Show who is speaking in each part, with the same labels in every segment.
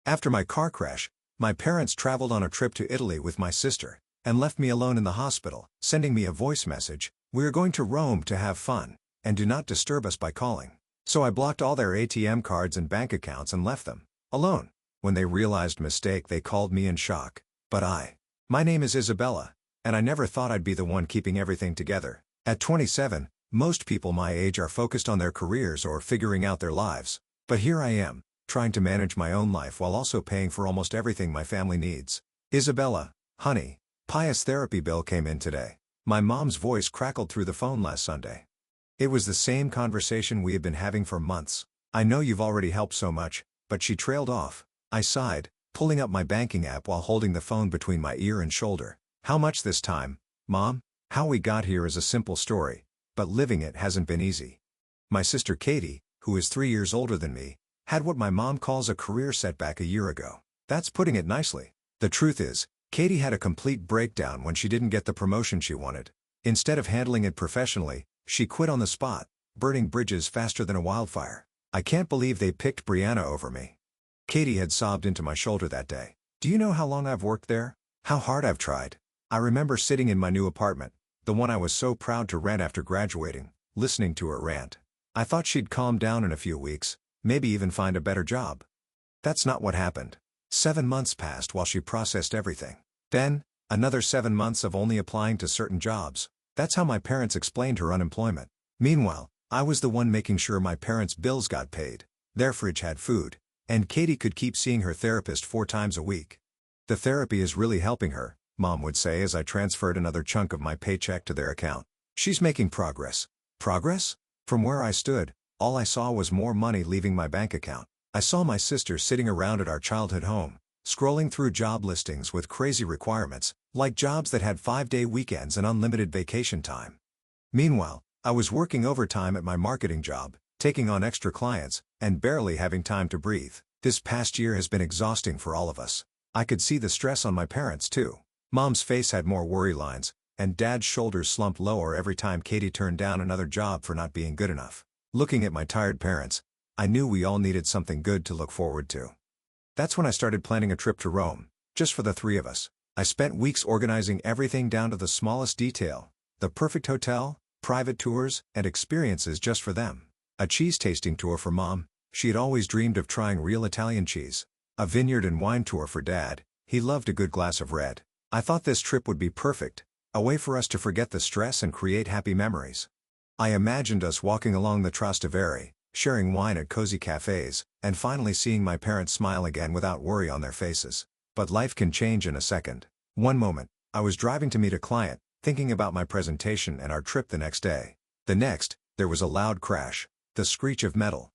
Speaker 1: After my car crash, my parents traveled on a trip to Italy with my sister, and left me alone in the hospital, sending me a voice message: "We are going to Rome to have fun, and do not disturb us by calling." So I blocked all their ATM cards and bank accounts and left them alone. When they realized mistake, they called me in shock. But my name is Isabella, and I never thought I'd be the one keeping everything together. At 27, most people my age are focused on their careers or figuring out their lives. But here I am, trying to manage my own life while also paying for almost everything my family needs. Isabella, honey, Pious therapy bill came in today. My mom's voice crackled through the phone last Sunday. It was the same conversation we had been having for months. "I know you've already helped so much," but she trailed off. I sighed, pulling up my banking app while holding the phone between my ear and shoulder. "How much this time, Mom?" How we got here is a simple story, but living it hasn't been easy. My sister Katie, who is 3 years older than me, had what my mom calls a career setback a year ago. That's putting it nicely. The truth is, Katie had a complete breakdown when she didn't get the promotion she wanted. Instead of handling it professionally, she quit on the spot, burning bridges faster than a wildfire. "I can't believe they picked Brianna over me." Katie had sobbed into my shoulder that day. "Do you know how long I've worked there? How hard I've tried?" I remember sitting in my new apartment, the one I was so proud to rent after graduating, listening to her rant. I thought she'd calm down in a few weeks, maybe even find a better job. That's not what happened. 7 months passed while she processed everything. Then, another 7 months of only applying to certain jobs. That's how my parents explained her unemployment. Meanwhile, I was the one making sure my parents' bills got paid, their fridge had food, and Katie could keep seeing her therapist 4 times a week. "The therapy is really helping her," Mom would say as I transferred another chunk of my paycheck to their account. "She's making progress." Progress? From where I stood, all I saw was more money leaving my bank account. I saw my sister sitting around at our childhood home, scrolling through job listings with crazy requirements, like jobs that had 5-day weekends and unlimited vacation time. Meanwhile, I was working overtime at my marketing job, taking on extra clients, and barely having time to breathe. This past year has been exhausting for all of us. I could see the stress on my parents too. Mom's face had more worry lines, and Dad's shoulders slumped lower every time Katie turned down another job for not being good enough. Looking at my tired parents, I knew we all needed something good to look forward to. That's when I started planning a trip to Rome, just for the 3 of us. I spent weeks organizing everything down to the smallest detail: the perfect hotel, private tours, and experiences just for them. A cheese tasting tour for Mom, she had always dreamed of trying real Italian cheese. A vineyard and wine tour for Dad, he loved a good glass of red. I thought this trip would be perfect, a way for us to forget the stress and create happy memories. I imagined us walking along the Trastevere, sharing wine at cozy cafes, and finally seeing my parents smile again without worry on their faces. But life can change in a second. One moment, I was driving to meet a client, thinking about my presentation and our trip the next day. The next, there was a loud crash, the screech of metal.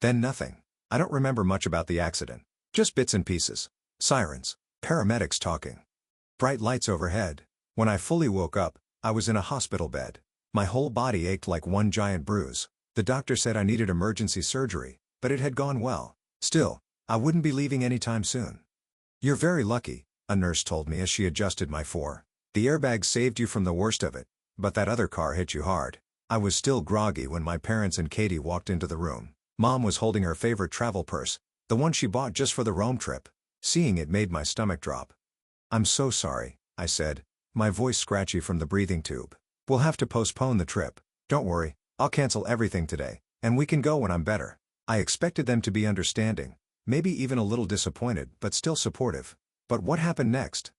Speaker 1: Then nothing. I don't remember much about the accident. Just bits and pieces. Sirens. Paramedics talking. Bright lights overhead. When I fully woke up, I was in a hospital bed. My whole body ached like one giant bruise. The doctor said I needed emergency surgery, but it had gone well. Still, I wouldn't be leaving anytime soon. "You're very lucky," a nurse told me as she adjusted my The airbag saved you from the worst of it, but that other car hit you hard. I was still groggy when my parents and Katie walked into the room. Mom was holding her favorite travel purse, the one she bought just for the Rome trip. Seeing it made my stomach drop. "I'm so sorry," I said, my voice scratchy from the breathing tube. "We'll have to postpone the trip. Don't worry, I'll cancel everything today, and we can go when I'm better." I expected them to be understanding, maybe even a little disappointed but still supportive. But what happened next?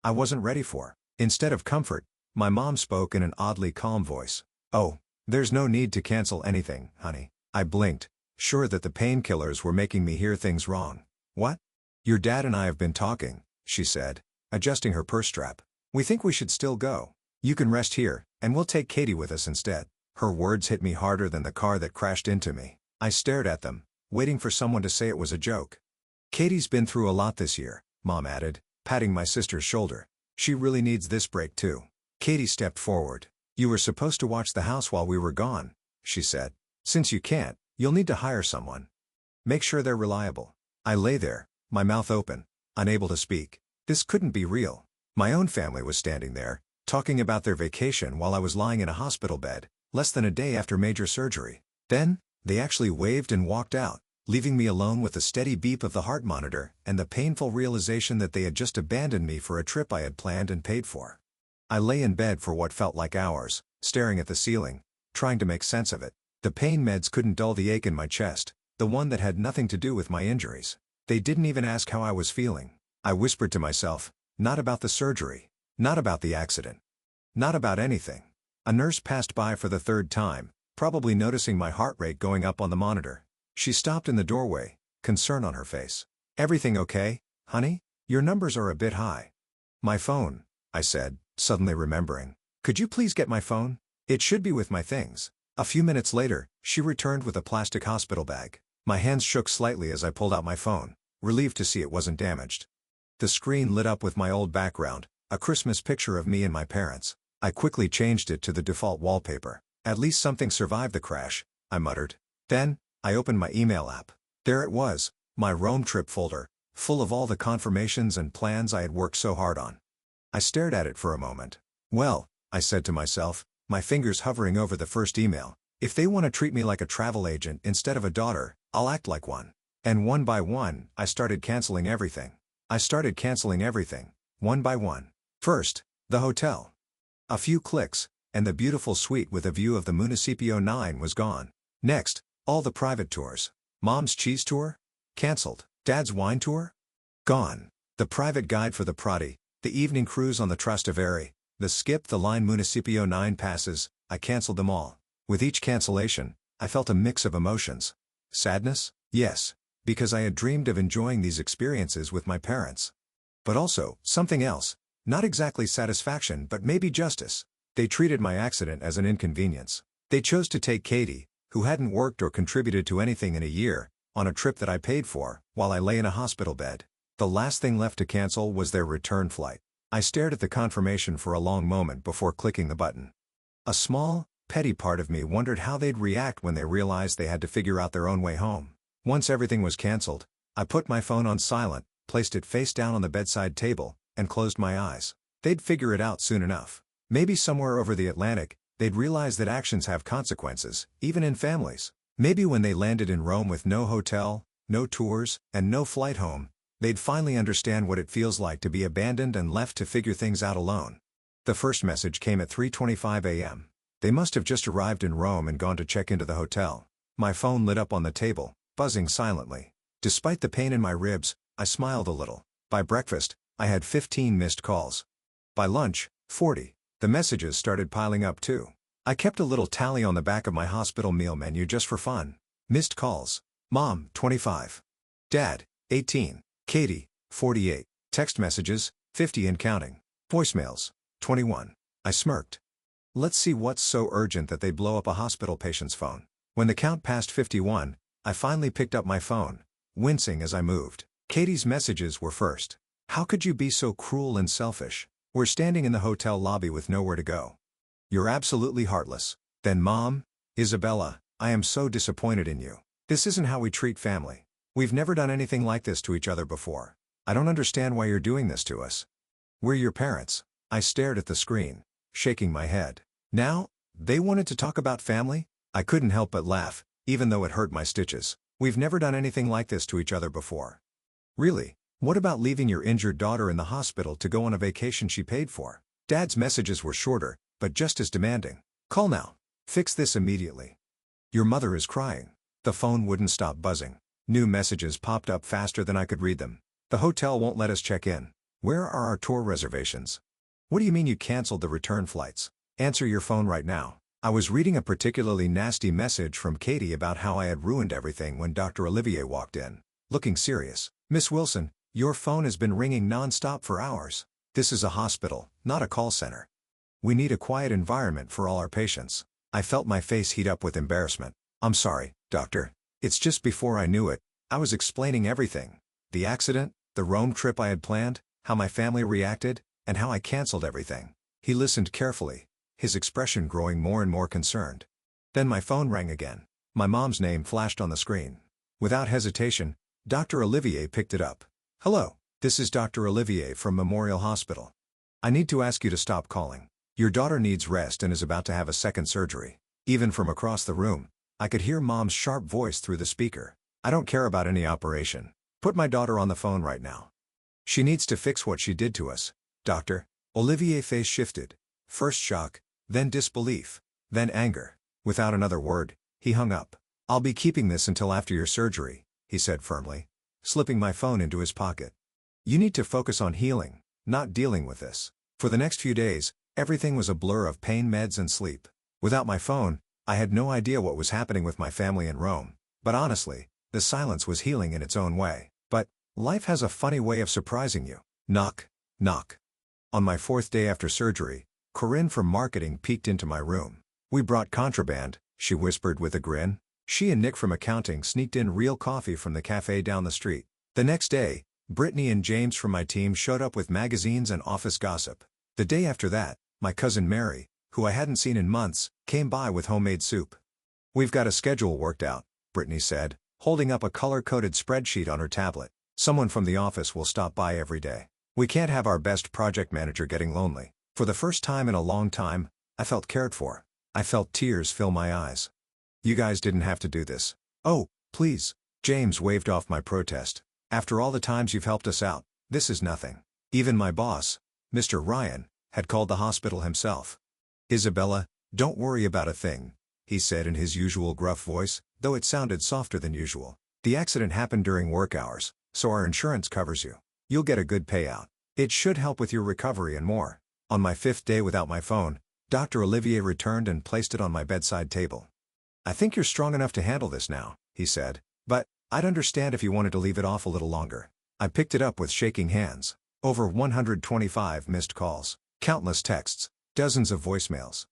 Speaker 1: I wasn't ready for. Instead of comfort, my mom spoke in an oddly calm voice. "Oh, there's no need to cancel anything, honey." I blinked, sure that the painkillers were making me hear things wrong. "What?" "Your dad and I have been talking," she said, adjusting her purse strap. "We think we should still go. You can rest here, and we'll take Katie with us instead." Her words hit me harder than the car that crashed into me. I stared at them, waiting for someone to say it was a joke. "Katie's been through a lot this year," Mom added, patting my sister's shoulder. "She really needs this break too." Katie stepped forward. "You were supposed to watch the house while we were gone," she said. "Since you can't, you'll need to hire someone. Make sure they're reliable." I lay there, my mouth open, unable to speak. This couldn't be real. My own family was standing there, talking about their vacation while I was lying in a hospital bed, less than a day after major surgery. Then, they actually waved and walked out. leaving me alone with the steady beep of the heart monitor and the painful realization that they had just abandoned me for a trip I had planned and paid for. I lay in bed for what felt like hours, staring at the ceiling, trying to make sense of it. The pain meds couldn't dull the ache in my chest, the one that had nothing to do with my injuries. They didn't even ask how I was feeling. I whispered to myself, not about the surgery, not about the accident, not about anything. A nurse passed by for the third time, probably noticing my heart rate going up on the monitor. She stopped in the doorway, concern on her face. "Everything okay, honey? Your numbers are a bit high." "My phone," I said, suddenly remembering. "Could you please get my phone? It should be with my things." A few minutes later, she returned with a plastic hospital bag. My hands shook slightly as I pulled out my phone, relieved to see it wasn't damaged. The screen lit up with my old background, a Christmas picture of me and my parents. I quickly changed it to the default wallpaper. "At least something survived the crash," I muttered. Then, I opened my email app. There it was, my Rome trip folder, full of all the confirmations and plans I had worked so hard on. I stared at it for a moment. "Well," I said to myself, my fingers hovering over the first email, "if they want to treat me like a travel agent instead of a daughter, I'll act like one." And one by one, I started canceling everything. One by one. First, the hotel. A few clicks, and the beautiful suite with a view of the Municipio 9 was gone. Next, all the private tours. Mom's cheese tour? Cancelled. Dad's wine tour? Gone. The private guide for the Prati, the evening cruise on the Trastevere, the Skip the Line Municipio 9 passes, I cancelled them all. With each cancellation, I felt a mix of emotions. Sadness? Yes, because I had dreamed of enjoying these experiences with my parents. But also, something else. Not exactly satisfaction but maybe justice. They treated my accident as an inconvenience. They chose to take Katie, who hadn't worked or contributed to anything in a year, on a trip that I paid for, while I lay in a hospital bed. The last thing left to cancel was their return flight. I stared at the confirmation for a long moment before clicking the button. A small, petty part of me wondered how they'd react when they realized they had to figure out their own way home. Once everything was canceled, I put my phone on silent, placed it face down on the bedside table, and closed my eyes. They'd figure it out soon enough. Maybe somewhere over the Atlantic, they'd realize that actions have consequences, even in families. Maybe when they landed in Rome with no hotel, no tours, and no flight home, they'd finally understand what it feels like to be abandoned and left to figure things out alone. The first message came at 3:25 a.m. They must have just arrived in Rome and gone to check into the hotel. My phone lit up on the table, buzzing silently. Despite the pain in my ribs, I smiled a little. By breakfast, I had 15 missed calls. By lunch, 40. The messages started piling up too. I kept a little tally on the back of my hospital meal menu just for fun. Missed calls. Mom, 25. Dad, 18. Katie, 48. Text messages, 50 and counting. Voicemails, 21. I smirked. Let's see what's so urgent that they blow up a hospital patient's phone. When the count passed 51, I finally picked up my phone, wincing as I moved. Katie's messages were first. "How could you be so cruel and selfish? We're standing in the hotel lobby with nowhere to go. You're absolutely heartless." Then Mom, "Isabella, I am so disappointed in you. This isn't how we treat family. We've never done anything like this to each other before. I don't understand why you're doing this to us. We're your parents." I stared at the screen, shaking my head. Now, they wanted to talk about family? I couldn't help but laugh, even though it hurt my stitches. "We've never done anything like this to each other before." "Really? What about leaving your injured daughter in the hospital to go on a vacation she paid for?" Dad's messages were shorter, but just as demanding. "Call now. Fix this immediately. Your mother is crying." The phone wouldn't stop buzzing. New messages popped up faster than I could read them. "The hotel won't let us check in. Where are our tour reservations? What do you mean you canceled the return flights? Answer your phone right now." I was reading a particularly nasty message from Katie about how I had ruined everything when Dr. Olivier walked in, looking serious. "Miss Wilson, your phone has been ringing non-stop for hours. This is a hospital, not a call center. We need a quiet environment for all our patients." I felt my face heat up with embarrassment. "I'm sorry, doctor. It's just before I knew it, I was explaining everything. The accident, the Rome trip I had planned, how my family reacted, and how I canceled everything." He listened carefully, his expression growing more and more concerned. Then my phone rang again. My mom's name flashed on the screen. Without hesitation, Dr. Olivier picked it up. "Hello, this is Dr. Olivier from Memorial Hospital. I need to ask you to stop calling. Your daughter needs rest and is about to have a second surgery." Even from across the room, I could hear Mom's sharp voice through the speaker. I don't care about any operation. Put my daughter on the phone right now. She needs to fix what she did to us. Doctor. Olivier's face shifted. First shock, then disbelief, then anger. Without another word, he hung up. I'll be keeping this until after your surgery, he said firmly, slipping my phone into his pocket. You need to focus on healing, not dealing with this. For the next few days, everything was a blur of pain meds and sleep. Without my phone, I had no idea what was happening with my family in Rome. But honestly, the silence was healing in its own way. But life has a funny way of surprising you. Knock, knock. On my 4th day after surgery, Corinne from marketing peeked into my room. We brought contraband, she whispered with a grin. She and Nick from accounting sneaked in real coffee from the cafe down the street. The next day, Brittany and James from my team showed up with magazines and office gossip. The day after that, my cousin Mary, who I hadn't seen in months, came by with homemade soup. We've got a schedule worked out, Brittany said, holding up a color-coded spreadsheet on her tablet. Someone from the office will stop by every day. We can't have our best project manager getting lonely. For the first time in a long time, I felt cared for. I felt tears fill my eyes. You guys didn't have to do this. Oh, please. James waved off my protest. After all the times you've helped us out, this is nothing. Even my boss, Mr. Ryan, had called the hospital himself. Isabella, don't worry about a thing, he said in his usual gruff voice, though it sounded softer than usual. The accident happened during work hours, so our insurance covers you. You'll get a good payout. It should help with your recovery and more. On my 5th day without my phone, Dr. Olivier returned and placed it on my bedside table. I think you're strong enough to handle this now, he said, but I'd understand if you wanted to leave it off a little longer. I picked it up with shaking hands. Over 125 missed calls, countless texts, dozens of voicemails.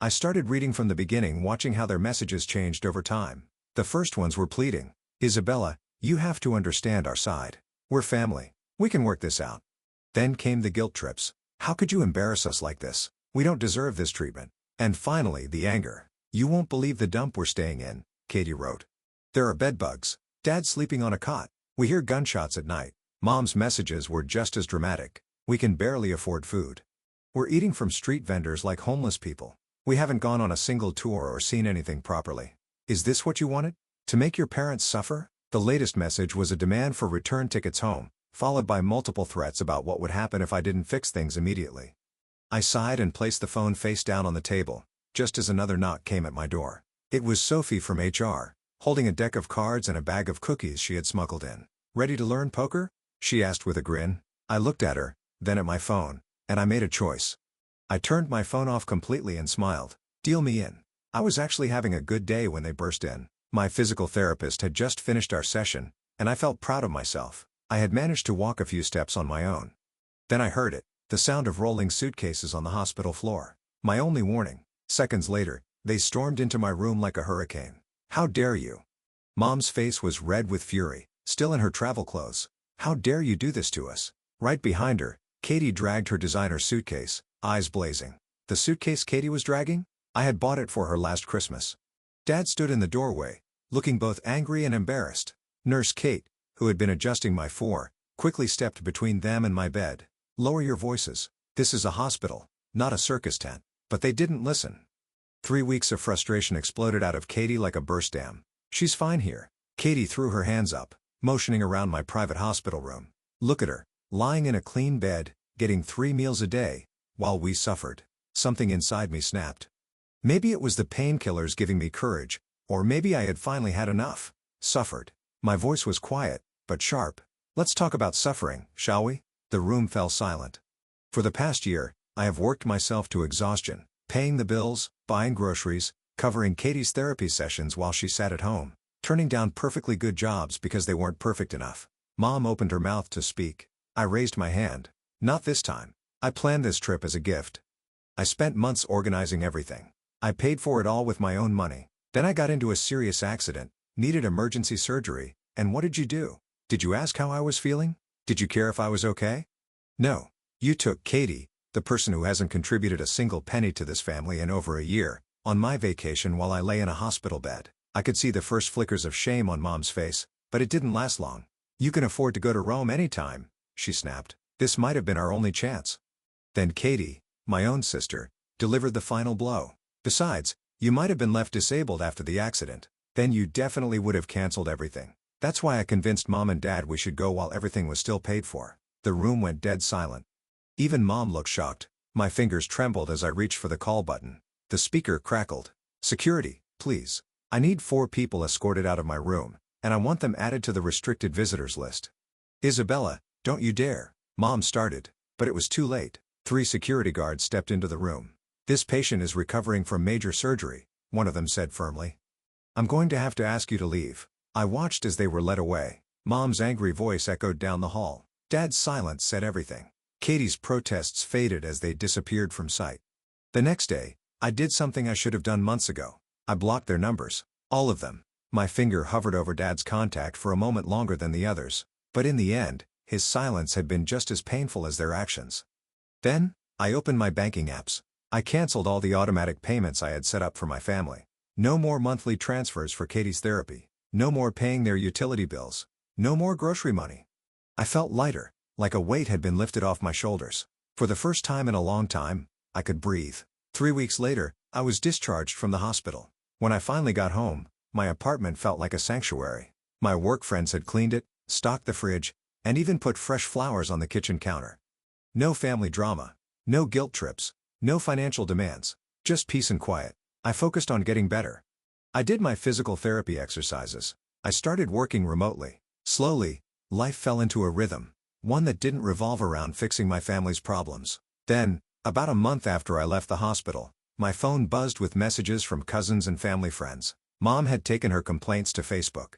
Speaker 1: I started reading from the beginning, watching how their messages changed over time. The first ones were pleading. Isabella, you have to understand our side. We're family. We can work this out. Then came the guilt trips. How could you embarrass us like this? We don't deserve this treatment. And finally, the anger. You won't believe the dump we're staying in, Katie wrote. There are bedbugs. Dad's sleeping on a cot. We hear gunshots at night. Mom's messages were just as dramatic. We can barely afford food. We're eating from street vendors like homeless people. We haven't gone on a single tour or seen anything properly. Is this what you wanted? To make your parents suffer? The latest message was a demand for return tickets home, followed by multiple threats about what would happen if I didn't fix things immediately. I sighed and placed the phone face down on the table, just as another knock came at my door. It was Sophie from HR, holding a deck of cards and a bag of cookies she had smuggled in. Ready to learn poker? She asked with a grin. I looked at her, then at my phone, and I made a choice. I turned my phone off completely and smiled. Deal me in. I was actually having a good day when they burst in. My physical therapist had just finished our session, and I felt proud of myself. I had managed to walk a few steps on my own. Then I heard it, the sound of rolling suitcases on the hospital floor. My only warning. Seconds later, they stormed into my room like a hurricane. How dare you? Mom's face was red with fury, still in her travel clothes. How dare you do this to us? Right behind her, Katie dragged her designer suitcase, eyes blazing. The suitcase Katie was dragging? I had bought it for her last Christmas. Dad stood in the doorway, looking both angry and embarrassed. Nurse Kate, who had been adjusting my four, quickly stepped between them and my bed. Lower your voices. This is a hospital, not a circus tent. But they didn't listen. 3 weeks of frustration exploded out of Katie like a burst dam. She's fine here. Katie threw her hands up, motioning around my private hospital room. Look at her, lying in a clean bed, getting 3 meals a day, while we suffered. Something inside me snapped. Maybe it was the painkillers giving me courage, or maybe I had finally had enough. Suffered. My voice was quiet, but sharp. Let's talk about suffering, shall we? The room fell silent. For the past year, I have worked myself to exhaustion, paying the bills, buying groceries, covering Katie's therapy sessions while she sat at home, turning down perfectly good jobs because they weren't perfect enough. Mom opened her mouth to speak. I raised my hand. Not this time. I planned this trip as a gift. I spent months organizing everything. I paid for it all with my own money. Then I got into a serious accident, needed emergency surgery, and what did you do? Did you ask how I was feeling? Did you care if I was okay? No. You took Katie, the person who hasn't contributed a single penny to this family in over a year, on my vacation while I lay in a hospital bed. I could see the first flickers of shame on Mom's face, but it didn't last long. You can afford to go to Rome anytime, she snapped. This might have been our only chance. Then Katie, my own sister, delivered the final blow. Besides, you might have been left disabled after the accident. Then you definitely would have canceled everything. That's why I convinced Mom and Dad we should go while everything was still paid for. The room went dead silent. Even Mom looked shocked. My fingers trembled as I reached for the call button. The speaker crackled. "Security, please. I need 4 people escorted out of my room, and I want them added to the restricted visitors list." "Isabella, don't you dare," Mom started, but it was too late. 3 security guards stepped into the room. "This patient is recovering from major surgery," one of them said firmly. "I'm going to have to ask you to leave." I watched as they were led away. Mom's angry voice echoed down the hall. Dad's silence said everything. Katie's protests faded as they disappeared from sight. The next day, I did something I should have done months ago. I blocked their numbers. All of them. My finger hovered over Dad's contact for a moment longer than the others. But in the end, his silence had been just as painful as their actions. Then, I opened my banking apps. I canceled all the automatic payments I had set up for my family. No more monthly transfers for Katie's therapy. No more paying their utility bills. No more grocery money. I felt lighter, like a weight had been lifted off my shoulders. For the first time in a long time, I could breathe. 3 weeks later, I was discharged from the hospital. When I finally got home, my apartment felt like a sanctuary. My work friends had cleaned it, stocked the fridge, and even put fresh flowers on the kitchen counter. No family drama. No guilt trips. No financial demands. Just peace and quiet. I focused on getting better. I did my physical therapy exercises. I started working remotely. Slowly, life fell into a rhythm. One that didn't revolve around fixing my family's problems. Then, about a month after I left the hospital, my phone buzzed with messages from cousins and family friends. Mom had taken her complaints to Facebook.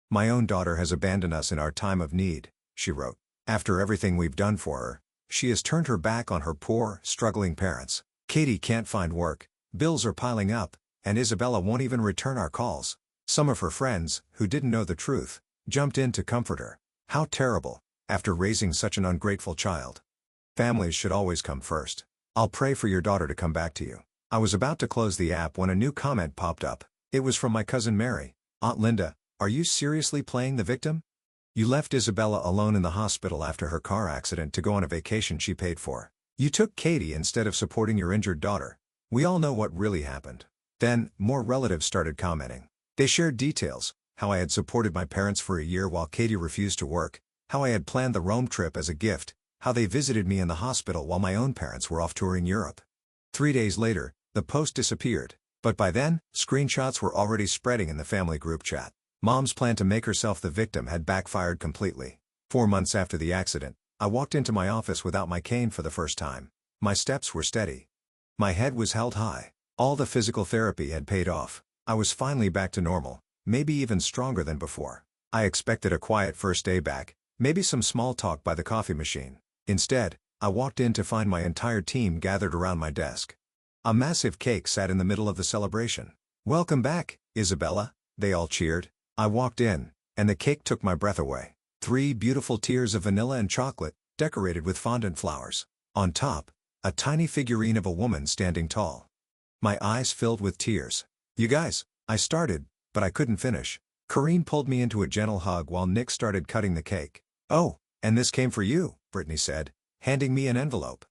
Speaker 1: "My own daughter has abandoned us in our time of need," she wrote. "After everything we've done for her, she has turned her back on her poor, struggling parents. Katie can't find work, bills are piling up, and Isabella won't even return our calls." Some of her friends, who didn't know the truth, jumped in to comfort her. How terrible, after raising such an ungrateful child. Families should always come first. "I'll pray for your daughter to come back to you." I was about to close the app when a new comment popped up. It was from my cousin Mary. "Aunt Linda, are you seriously playing the victim? You left Isabella alone in the hospital after her car accident to go on a vacation she paid for. You took Katie instead of supporting your injured daughter. We all know what really happened." Then, more relatives started commenting. They shared details: how I had supported my parents for a year while Katie refused to work, how I had planned the Rome trip as a gift, how they visited me in the hospital while my own parents were off touring Europe. 3 days later, the post disappeared, but by then, screenshots were already spreading in the family group chat. Mom's plan to make herself the victim had backfired completely. 4 months after the accident, I walked into my office without my cane for the first time. My steps were steady. My head was held high. All the physical therapy had paid off. I was finally back to normal, maybe even stronger than before. I expected a quiet first day back, maybe some small talk by the coffee machine. Instead, I walked in to find my entire team gathered around my desk. A massive cake sat in the middle of the celebration. "Welcome back, Isabella," they all cheered. I walked in, and the cake took my breath away. 3 beautiful tiers of vanilla and chocolate, decorated with fondant flowers. On top, a tiny figurine of a woman standing tall. My eyes filled with tears. "You guys," I started, but I couldn't finish. Corrine pulled me into a gentle hug while Nick started cutting the cake. "Oh, and this came for you," Brittany said, handing me an envelope.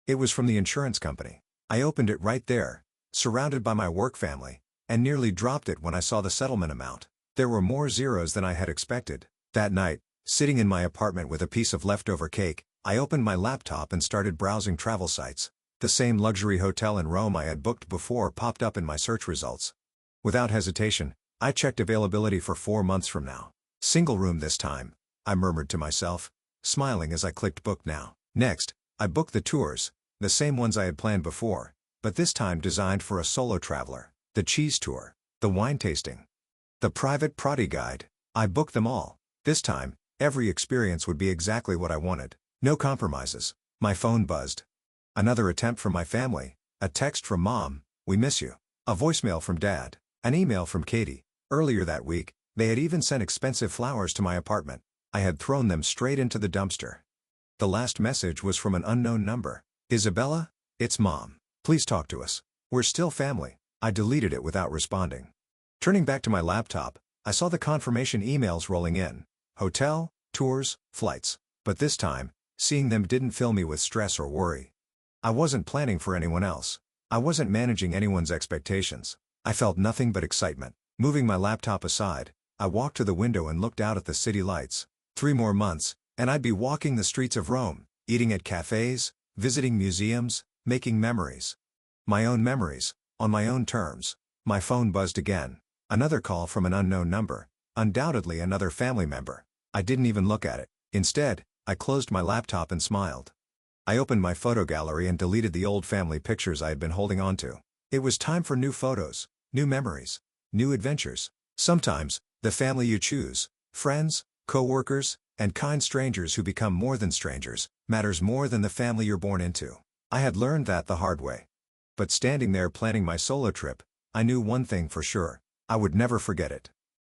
Speaker 1: It was from the insurance company. I opened it right there, surrounded by my work family, and nearly dropped it when I saw the settlement amount. There were more zeros than I had expected. That night, sitting in my apartment with a piece of leftover cake, I opened my laptop and started browsing travel sites. The same luxury hotel in Rome I had booked before popped up in my search results. Without hesitation, I checked availability for 4 months from now. "Single room this time," I murmured to myself, smiling as I clicked Book Now. Next, I booked the tours, the same ones I had planned before, but this time designed for a solo traveler. The cheese tour, the wine tasting, the private Prati guide. I booked them all. This time, every experience would be exactly what I wanted. No compromises. My phone buzzed. Another attempt from my family, a text from Mom, "We miss you." A voicemail from Dad, an email from Katie. Earlier that week, they had even sent expensive flowers to my apartment. I had thrown them straight into the dumpster. The last message was from an unknown number. "Isabella, it's Mom. Please talk to us. We're still family." I deleted it without responding. Turning back to my laptop, I saw the confirmation emails rolling in. Hotel, tours, flights. But this time, seeing them didn't fill me with stress or worry. I wasn't planning for anyone else. I wasn't managing anyone's expectations. I felt nothing but excitement. Moving my laptop aside, I walked to the window and looked out at the city lights. 3 more months, and I'd be walking the streets of Rome, eating at cafes, visiting museums, making memories. My own memories, on my own terms. My phone buzzed again. Another call from an unknown number, undoubtedly another family member. I didn't even look at it. Instead, I closed my laptop and smiled. I opened my photo gallery and deleted the old family pictures I had been holding on to. It was time for new photos, new memories, new adventures. Sometimes, the family you choose, friends, co-workers, and kind strangers who become more than strangers, matters more than the family you're born into. I had learned that the hard way. But standing there planning my solo trip, I knew one thing for sure: I would never forget it.